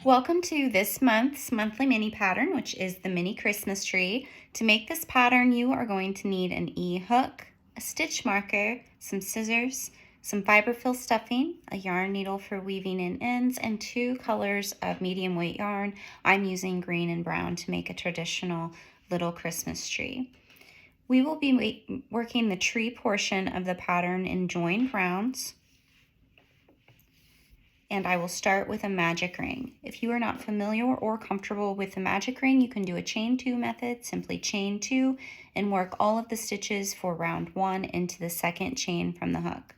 Welcome to this month's monthly mini pattern, which is the mini Christmas tree. To make this pattern, you are going to need an E-hook, a stitch marker, some scissors, some fiberfill stuffing, a yarn needle for weaving in ends, and 2 colors of medium weight yarn. I'm using green and brown to make a traditional little Christmas tree. We will be working the tree portion of the pattern in joined rounds. And I will start with a magic ring. If you are not familiar or comfortable with the magic ring, you can do a chain 2 method. Simply chain 2 and work all of the stitches for round 1 into the second chain from the hook.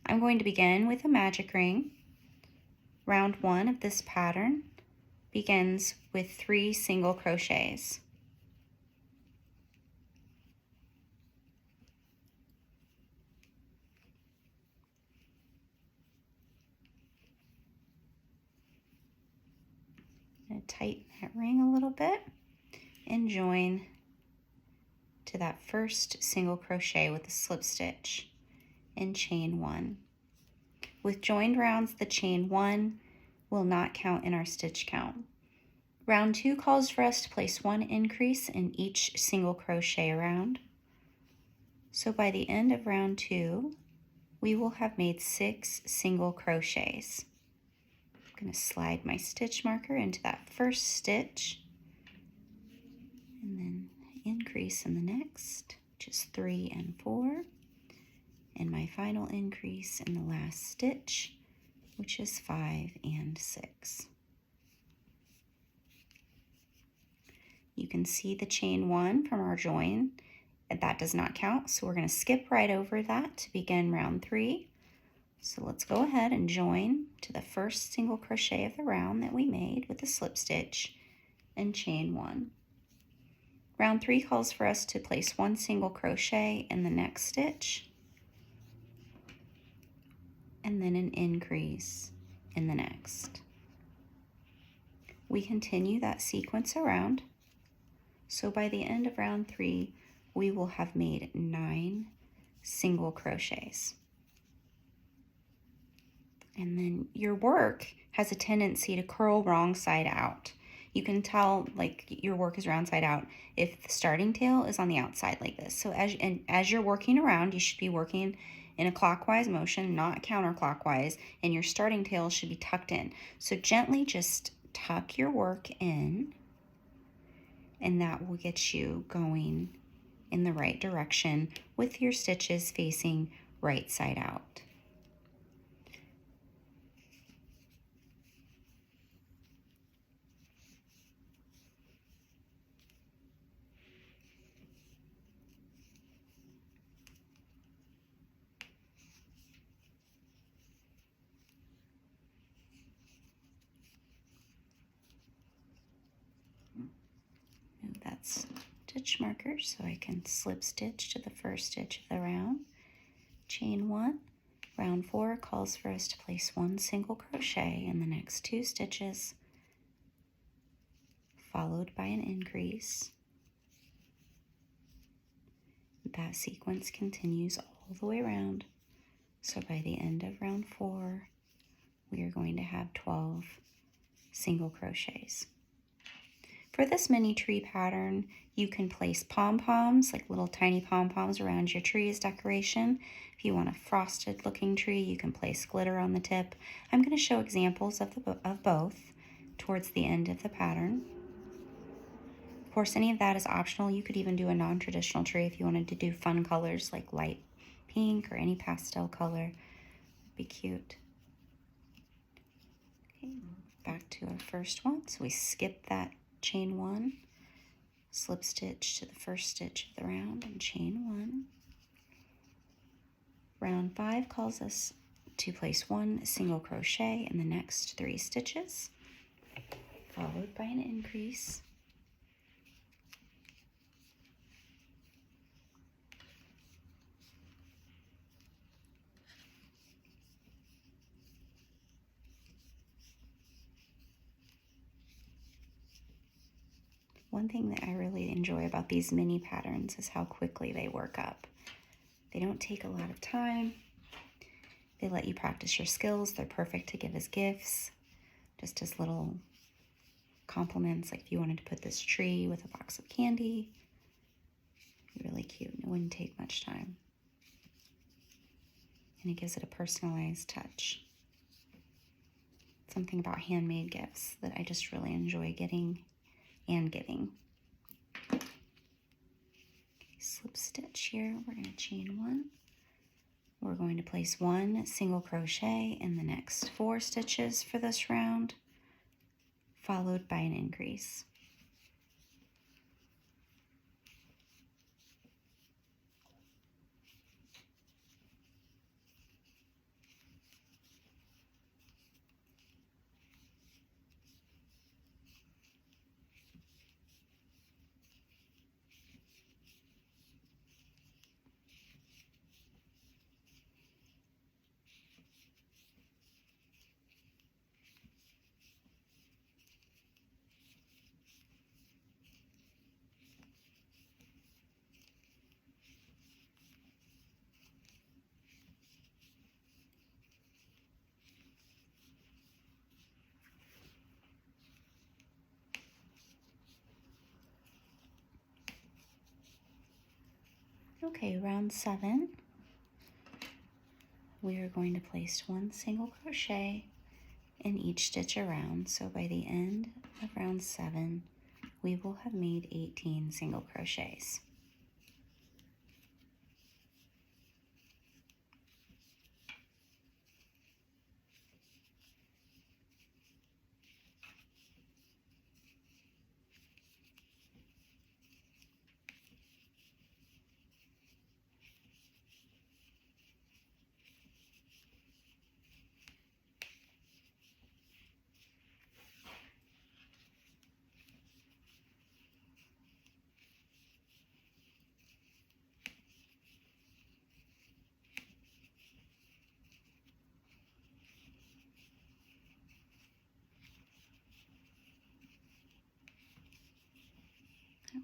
I'm going to begin with a magic ring. Round 1 of this pattern begins with 3 single crochets. I'm going to tighten that ring a little bit and join to that first single crochet with a slip stitch and chain 1. With joined rounds, the chain 1 will not count in our stitch count. Round 2 calls for us to place 1 increase in each single crochet round. So by the end of round 2, we will have made 6 single crochets. I'm going to slide my stitch marker into that first stitch and then increase in the next, which is 3 and 4, and my final increase in the last stitch, which is 5 and 6. You can see the chain 1 from our join. That does not count, so we're going to skip right over that to begin round 3. So let's go ahead and join to the first single crochet of the round that we made with a slip stitch and chain 1. Round 3 calls for us to place 1 single crochet in the next stitch and then an increase in the next. We continue that sequence around. So by the end of round 3, we will have made 9 single crochets. And then your work has a tendency to curl wrong side out. You can tell like your work is round side out if the starting tail is on the outside like this. So as you're working around, you should be working in a clockwise motion, not counterclockwise, and your starting tail should be tucked in. So gently just tuck your work in, and that will get you going in the right direction with your stitches facing right side out. Move that stitch marker so I can slip stitch to the first stitch of the round. Chain 1. Round 4 calls for us to place 1 single crochet in the next 2 stitches, followed by an increase. That sequence continues all the way around. So by the end of round 4, we are going to have 12 single crochets. For this mini tree pattern, you can place pom-poms, like little tiny pom-poms around your tree as decoration. If you want a frosted looking tree, you can place glitter on the tip. I'm going to show examples of both towards the end of the pattern. Of course, any of that is optional. You could even do a non-traditional tree if you wanted to do fun colors like light pink or any pastel color. It'd be cute. Okay, back to our first one. So we skip that chain 1, slip stitch to the first stitch of the round and chain 1. Round 5 calls us to place 1 single crochet in the next 3 stitches, followed by an increase. One thing that I really enjoy about these mini patterns is how quickly they work up. They don't take a lot of time. They let you practice your skills. They're perfect to give as gifts, just as little complements, like if you wanted to put this tree with a box of candy, really cute. It wouldn't take much time. And it gives it a personalized touch. Something about handmade gifts that I just really enjoy getting and giving. Okay, slip stitch here. We're going to chain one. We're going to place one single crochet in the next 4 stitches for this round, followed by an increase. Okay, round 7, we are going to place one single crochet in each stitch around. So by the end of round 7, we will have made 18 single crochets.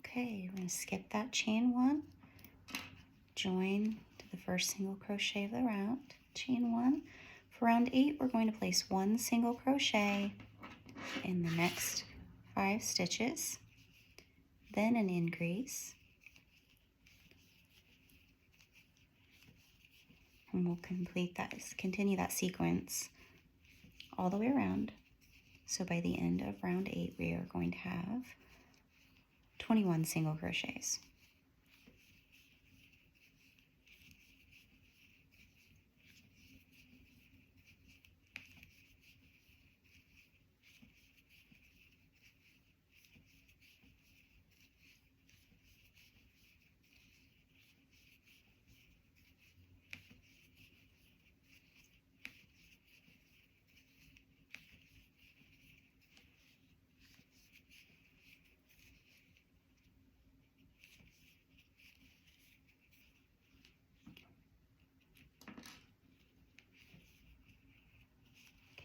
Okay, we're going to skip that chain one, join to the first single crochet of the round, chain one. For round 8, we're going to place one single crochet in the next 5 stitches, then an increase, and we'll continue that sequence all the way around. So by the end of round 8, we are going to have 21 single crochets.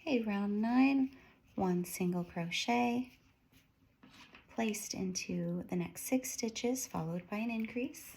Okay, round 9, one single crochet placed into the next 6 stitches, followed by an increase.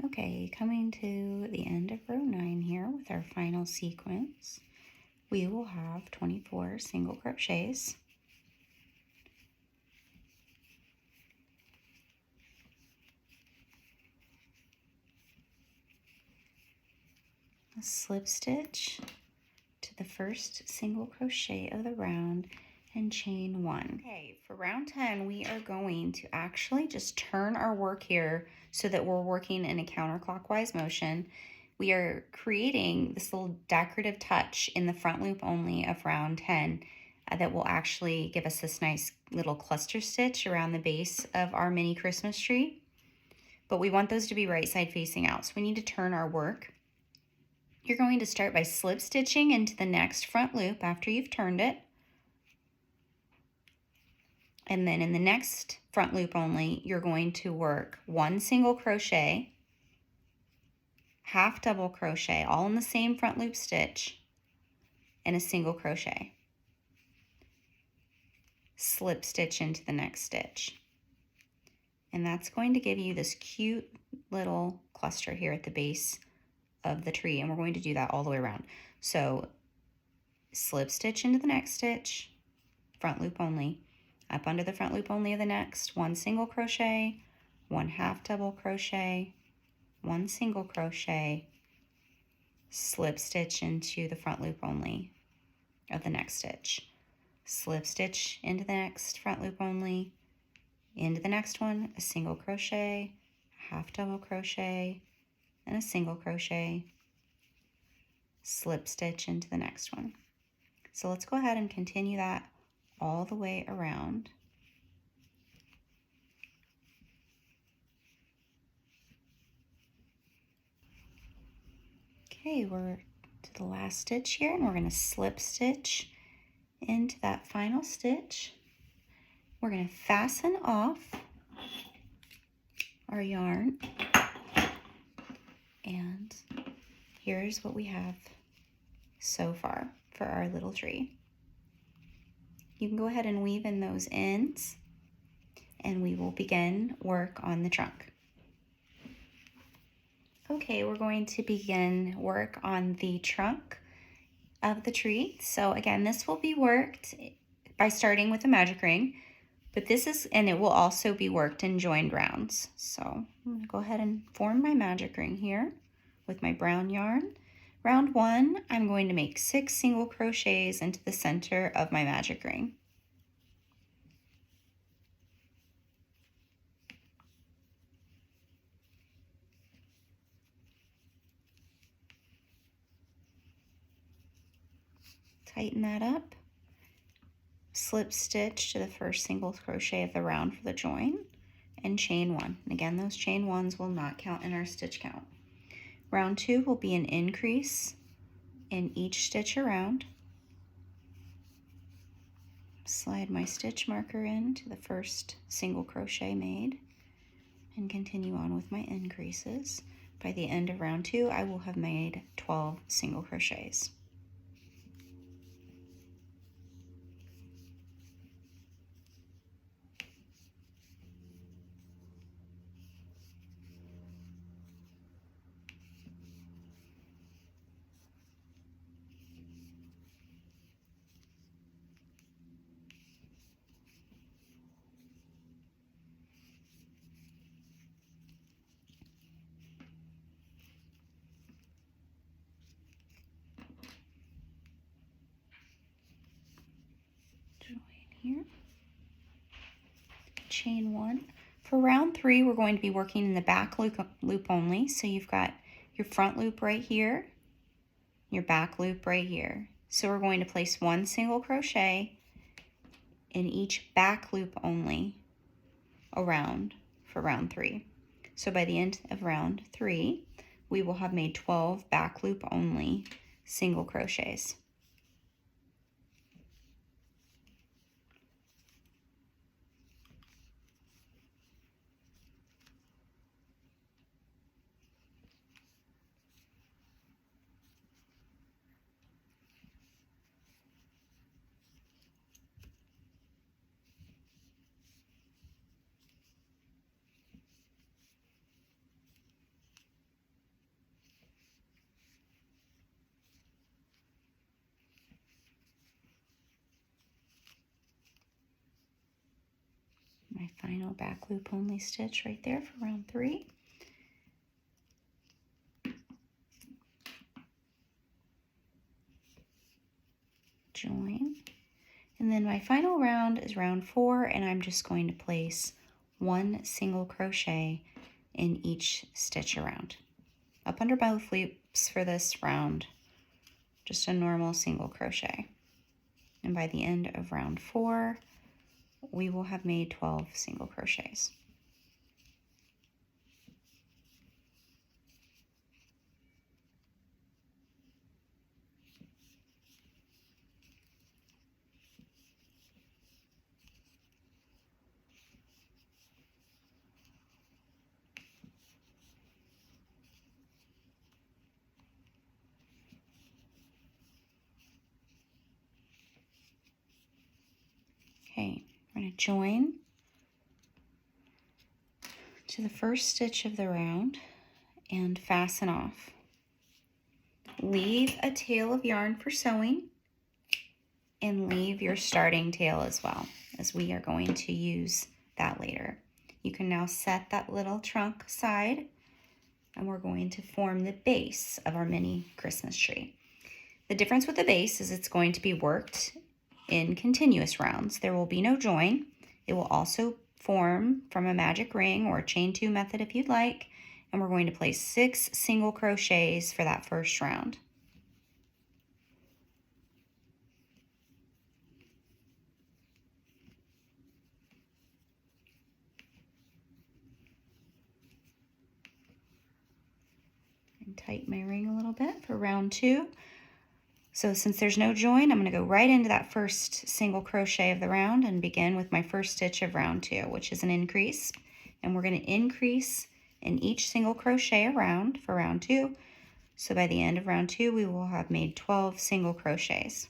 Okay, coming to the end of row 9 here with our final sequence, we will have 24 single crochets. A slip stitch to the first single crochet of the round and chain 1. Okay, for round 10, we are going to actually just turn our work here so that we're working in a counterclockwise motion. We are creating this little decorative touch in the front loop only of round 10 that will actually give us this nice little cluster stitch around the base of our mini Christmas tree. But we want those to be right side facing out, so we need to turn our work. You're going to start by slip stitching into the next front loop after you've turned it. And then in the next front loop only, you're going to work 1 single crochet, half double crochet, all in the same front loop stitch, and a single crochet. Slip stitch into the next stitch. And that's going to give you this cute little cluster here at the base of the tree, and we're going to do that all the way around. So slip stitch into the next stitch, front loop only, up under the front loop only of the next, 1 single crochet, 1 half double crochet, 1 single crochet, slip stitch into the front loop only of the next stitch, slip stitch into the next front loop only, into the next one, a single crochet, half double crochet, and a single crochet, slip stitch into the next one. So let's go ahead and continue that all the way around. Okay, we're to the last stitch here, and we're going to slip stitch into that final stitch. We're going to fasten off our yarn, and here's what we have so far for our little tree. You can go ahead and weave in those ends, and we will begin work on the trunk. Okay, we're going to begin work on the trunk of the tree. So again, this will be worked by starting with a magic ring, but it will also be worked in joined rounds. So I'm going to go ahead and form my magic ring here with my brown yarn. Round 1, I'm going to make 6 single crochets into the center of my magic ring. Tighten that up, slip stitch to the first single crochet of the round for the join, and chain 1. And again, those chain 1s will not count in our stitch count. Round 2 will be an increase in each stitch around. Slide my stitch marker into the first single crochet made and continue on with my increases. By the end of round 2, I will have made 12 single crochets. Here, chain 1. For round 3, we're going to be working in the back loop only. So you've got your front loop right here, your back loop right here. So we're going to place 1 single crochet in each back loop only around for round 3. So by the end of round 3, we will have made 12 back loop only single crochets. My final back loop only stitch right there for round 3. Join. And then my final round is round 4, and I'm just going to place 1 single crochet in each stitch around. Up under both loops for this round, just a normal single crochet. and by the end of round 4, we will have made 12 single crochets. Okay, we're going to join to the first stitch of the round and fasten off. Leave a tail of yarn for sewing and leave your starting tail as well, as we are going to use that later. You can now set that little trunk aside, and we're going to form the base of our mini Christmas tree. The difference with the base is it's going to be worked in continuous rounds. There will be no join. It will also form from a magic ring or a chain 2 method if you'd like, and we're going to place 6 single crochets for that first round. And tighten my ring a little bit for round 2. So since there's no join, I'm going to go right into that first single crochet of the round and begin with my first stitch of round 2, which is an increase. And we're going to increase in each single crochet around for round 2. So by the end of round 2, we will have made 12 single crochets.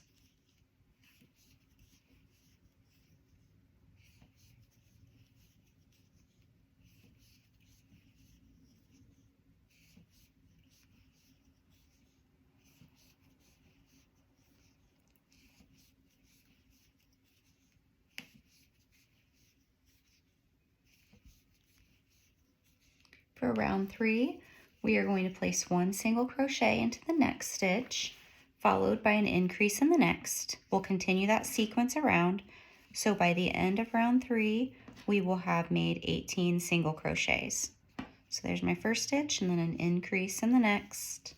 For round 3, we are going to place 1 single crochet into the next stitch, followed by an increase in the next. We'll continue that sequence around, so by the end of round 3, we will have made 18 single crochets. So there's my first stitch, and then an increase in the next,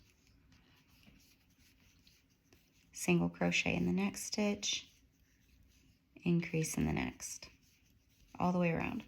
single crochet in the next stitch, increase in the next, all the way around.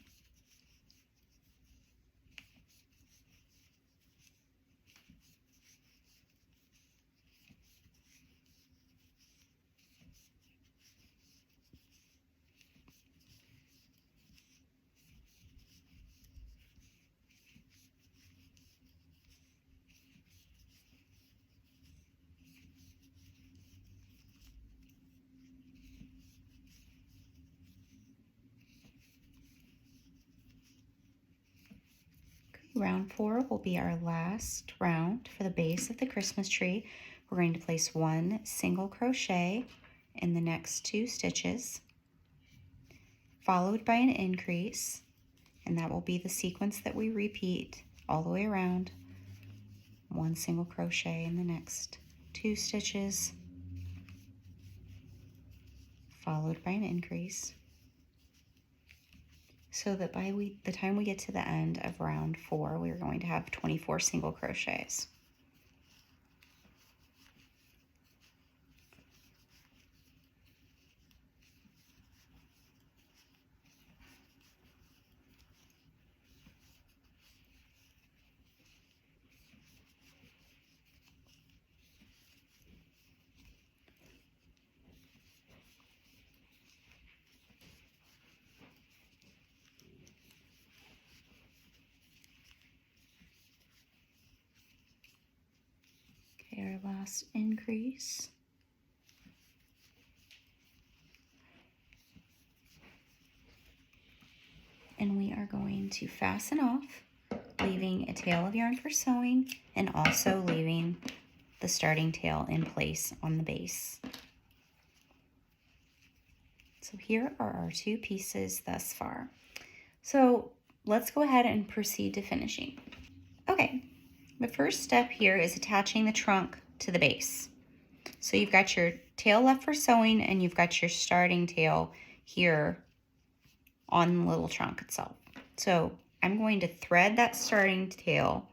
Round 4 will be our last round for the base of the Christmas tree. We're going to place 1 single crochet in the next 2 stitches, followed by an increase, and that will be the sequence that we repeat all the way around. 1 single crochet in the next 2 stitches, followed by an increase, so that by the time we get to the end of round 4, we are going to have 24 single crochets. Our last increase, and we are going to fasten off, leaving a tail of yarn for sewing and also leaving the starting tail in place on the base. So here are our 2 pieces thus far. So let's go ahead and proceed to finishing. Okay. The first step here is attaching the trunk to the base. So you've got your tail left for sewing and you've got your starting tail here on the little trunk itself. So I'm going to thread that starting tail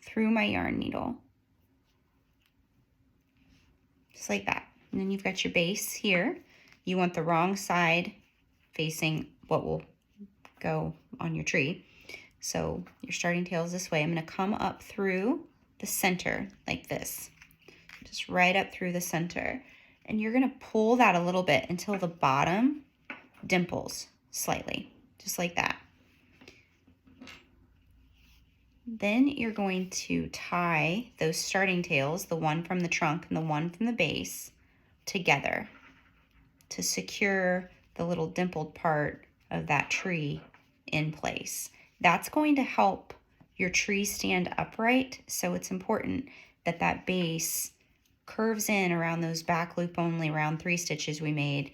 through my yarn needle, just like that. And then you've got your base here. You want the wrong side facing what will go on your tree. So your starting tail is this way. I'm going to come up through the center like this, just right up through the center. And you're going to pull that a little bit until the bottom dimples slightly, just like that. Then you're going to tie those starting tails, the one from the trunk and the one from the base, together to secure the little dimpled part of that tree in place. That's going to help your tree stand upright, so it's important that that base curves in around those back loop only round 3 stitches we made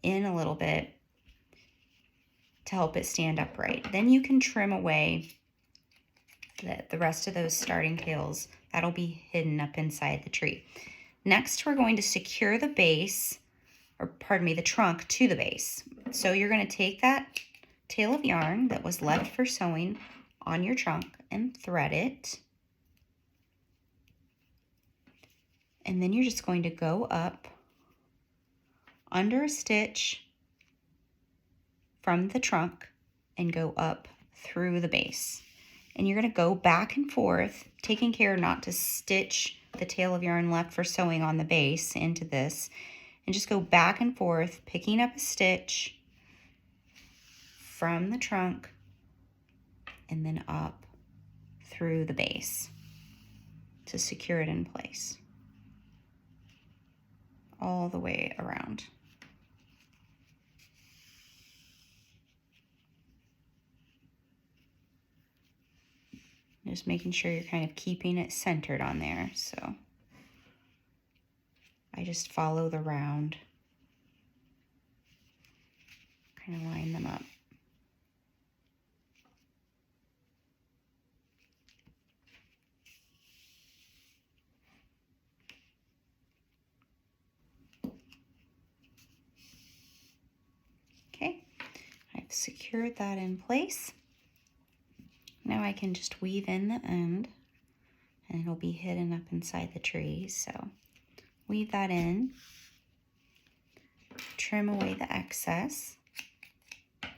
in a little bit to help it stand upright. Then you can trim away the rest of those starting tails. That'll be hidden up inside the tree. Next, we're going to secure the base, or pardon me, the trunk to the base. So you're going to take that tail of yarn that was left for sewing on your trunk and thread it. And then you're just going to go up under a stitch from the trunk and go up through the base. And you're going to go back and forth, taking care not to stitch the tail of yarn left for sewing on the base into this, and just go back and forth, picking up a stitch from the trunk and then up through the base to secure it in place all the way around. Just making sure you're kind of keeping it centered on there. So I just follow the round, kind of line them up. Okay, I've secured that in place. Now I can just weave in the end and it'll be hidden up inside the tree. So weave that in, trim away the excess.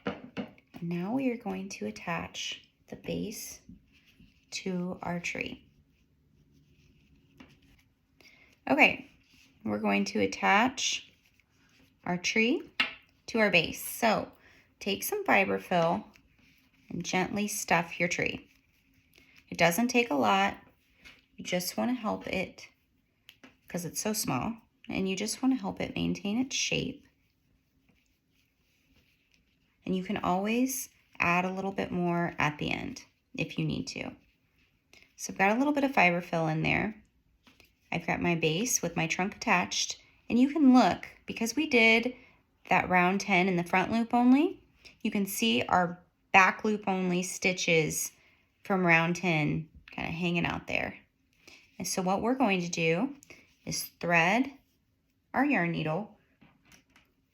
And now we are going to attach the base to our tree. Okay, we're going to attach our tree to our base. So take some fiberfill and gently stuff your tree. It doesn't take a lot. You just want to help it, because it's so small, and you just want to help it maintain its shape. And you can always add a little bit more at the end if you need to. So I've got a little bit of fiberfill in there. I've got my base with my trunk attached, and you can look, because we did that round 10 in the front loop only, you can see our back loop only stitches from round 10 kind of hanging out there. And so what we're going to do is thread our yarn needle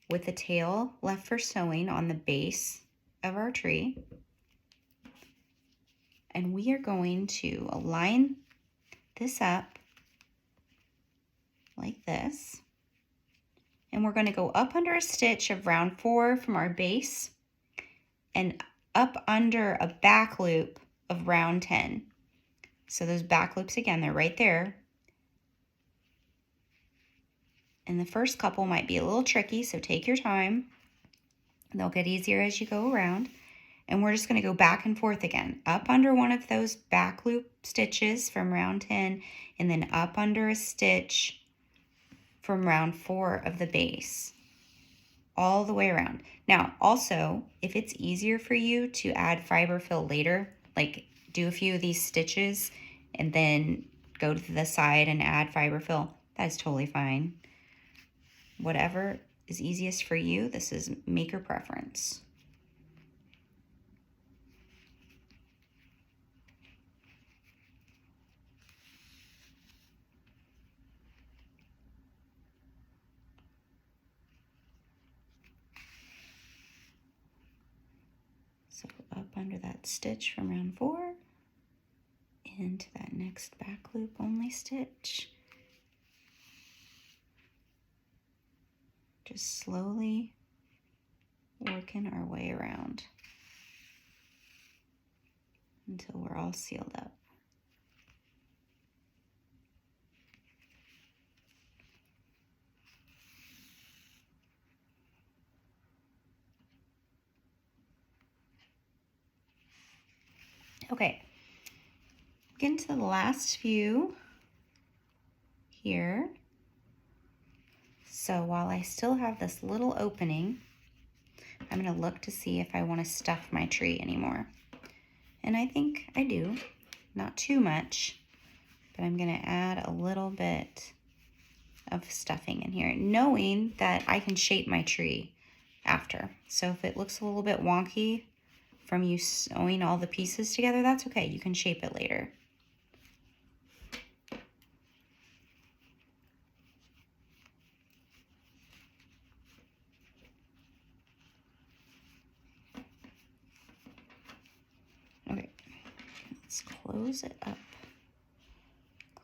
with the tail left for sewing on the base of our tree. And we are going to align this up like this. And we're going to go up under a stitch of round 4 from our base and up under a back loop of round 10. So those back loops, again, they're right there. And the first couple might be a little tricky, so take your time. They'll get easier as you go around. And we're just going to go back and forth again, up under one of those back loop stitches from round 10, and then up under a stitch from round 4 of the base, all the way around. Now, also, if it's easier for you to add fiberfill later, like do a few of these stitches and then go to the side and add fiberfill, that's totally fine. Whatever is easiest for you, this is maker preference. So up under that stitch from round 4, into that next back loop only stitch, Just slowly working our way around until we're all sealed up. Okay, getting to the last few here. So while I still have this little opening, I'm going to look to see if I want to stuff my tree anymore. And I think I do, not too much, but I'm going to add a little bit of stuffing in here, knowing that I can shape my tree after. So if it looks a little bit wonky from you sewing all the pieces together, that's okay. You can shape it later. Okay, let's close it up.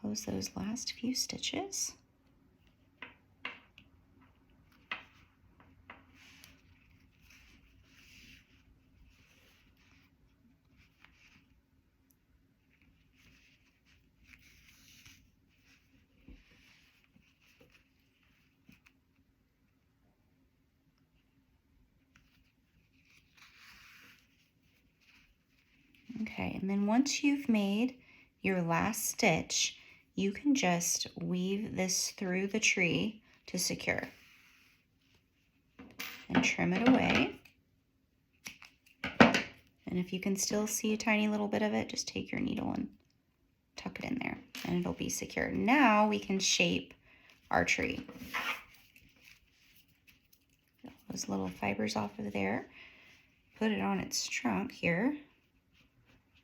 Close those last few stitches. Okay, and then once you've made your last stitch, you can just weave this through the tree to secure. And trim it away. And if you can still see a tiny little bit of it, just take your needle and tuck it in there and it'll be secure. Now we can shape our tree. Get those little fibers off of there. Put it on its trunk here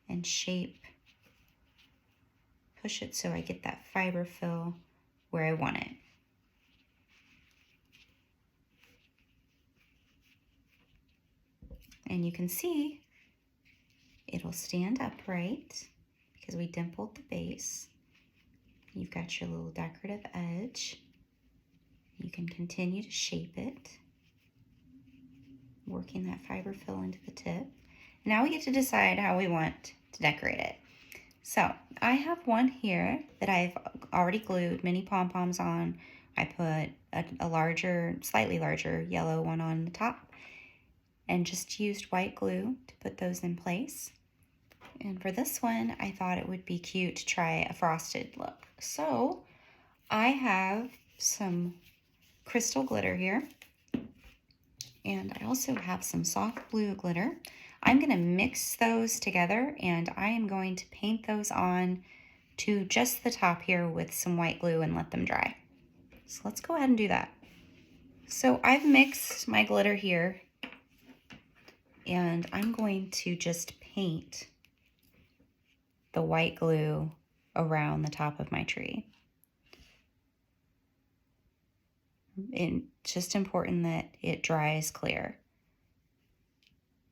and shape, push it so I get that fiber fill where I want it. And you can see it'll stand upright because we dimpled the base. You've got your little decorative edge. You can continue to shape it, working that fiber fill into the tip. Now we get to decide how we want to decorate it. So I have one here that I've already glued mini pom-poms on. I put a larger, slightly larger yellow one on the top and just used white glue to put those in place. And for this one, I thought it would be cute to try a frosted look. So I have some crystal glitter here. And I also have some soft blue glitter. I'm going to mix those together and I am going to paint those on to just the top here with some white glue and let them dry. So let's go ahead and do that. So I've mixed my glitter here and I'm going to just paint the white glue around the top of my tree. It's just important that it dries clear.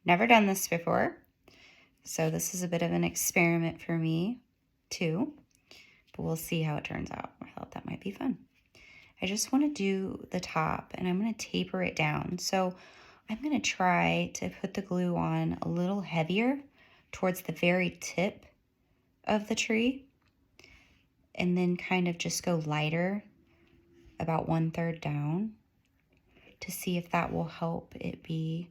Never done this before, so this is a bit of an experiment for me too, but we'll see how it turns out. I thought that might be fun. I just want to do the top and I'm going to taper it down. So I'm going to try to put the glue on a little heavier towards the very tip of the tree and then kind of just go lighter about 1/3 down to see if that will help it be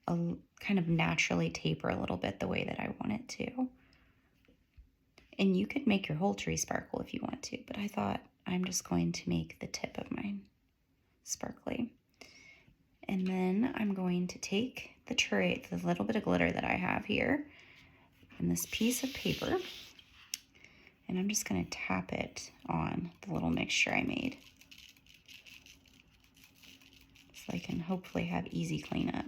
a kind of naturally taper a little bit the way that I want it to. And you could make your whole tree sparkle if you want to, but I thought I'm just going to make the tip of mine sparkly. And then I'm going to take the tray, the little bit of glitter that I have here, and this piece of paper, and I'm just going to tap it on the little mixture I made. So I can hopefully have easy cleanup.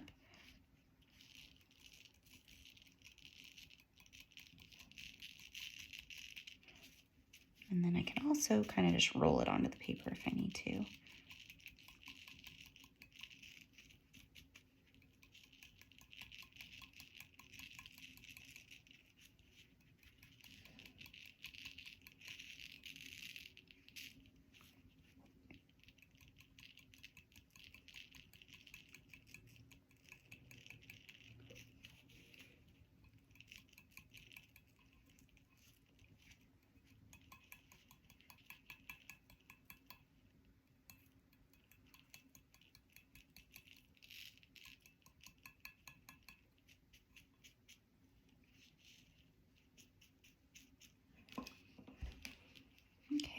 And then I can also kind of just roll it onto the paper if I need to.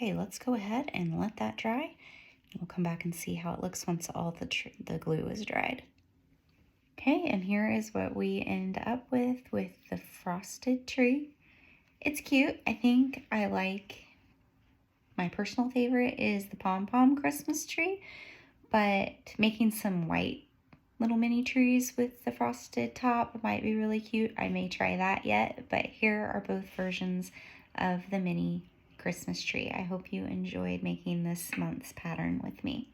Okay, let's go ahead and let that dry. We'll come back and see how it looks once all the glue is dried. Okay, and here is what we end up with the frosted tree. It's cute. I think I like, my personal favorite is the pom-pom Christmas tree, but making some white little mini trees with the frosted top might be really cute. I may try that yet, but here are both versions of the mini Christmas tree. I hope you enjoyed making this month's pattern with me.